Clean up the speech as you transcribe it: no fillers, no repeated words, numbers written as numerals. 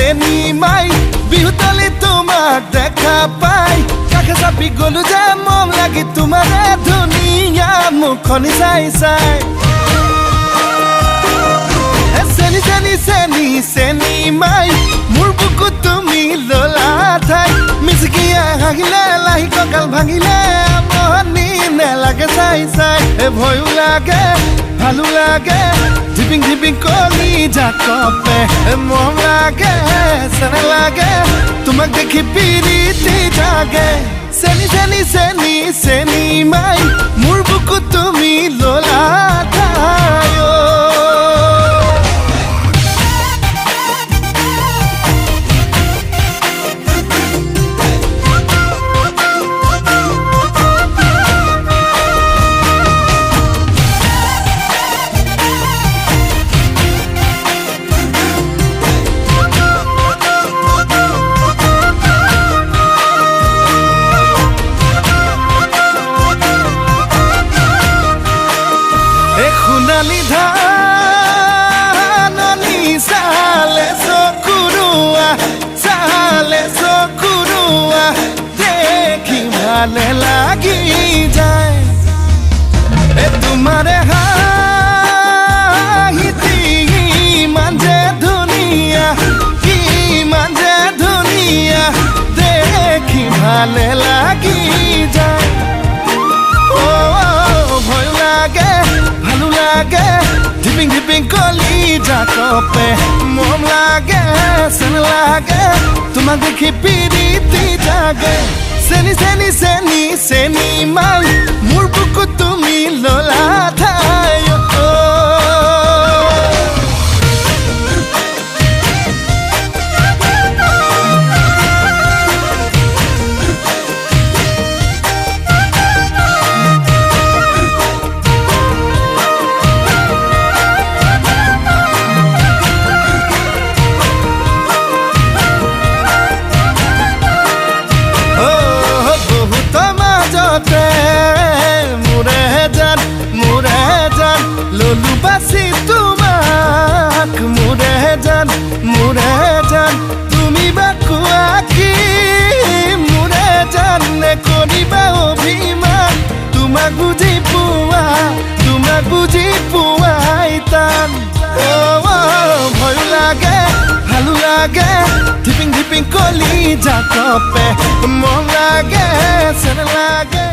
চেনিমাই বিহুতলি তোমাক দেখা পাই কাষে চাপি গলো যে মম লাগি তোমাৰে ধুনীয়া মুখনি চাই চাই চেনি চেনি চেনি চেনিমাই মোৰ বুকুত তুমি ললা ঠাই মিচিকিয়া হাগিলে লাহি কঁকাল ভাঙিলে মহনি নেলাগে চাই চাই ভয়ো লাগে ভালো লাগে ধিপিং ধিপিং কলি জাকপে মৰম লাগে চেনে লাগে তোমাক দেখি পিৰিতি জাগে চেনি চেনি চেনি চেনিমাই মোৰ বুকুত তুমি ললা ঠাই সোণালী ধাননি চালে চকুৰুৱা দেখি ভালে লাগি যায় তোমাৰে হাঁহিতি ইমান যে ধুনীয়া দেখি ভালে লাগি যায় ভয় লাগে ভালো লাগে ধিপিং ধিপিং কলি জাকপে মৰম লাগে চেনে লাগে তোমাক দেখি পিৰিতি জাগে চেনি চেনি চেনি চেনিমাই মোৰ বুকুত তুমি ললা ঠাই ললু বাসি তোমাক মোৰে জান তুমি বা কোৱা কি মোৰে জান নে কৰিবা অভিমান তোমাক বুজি পোৱাই টান ভয় লাগে ভালো লাগে ধিপিং ধিপিং কলি জাকপে মৰম লাগে চেনে লাগে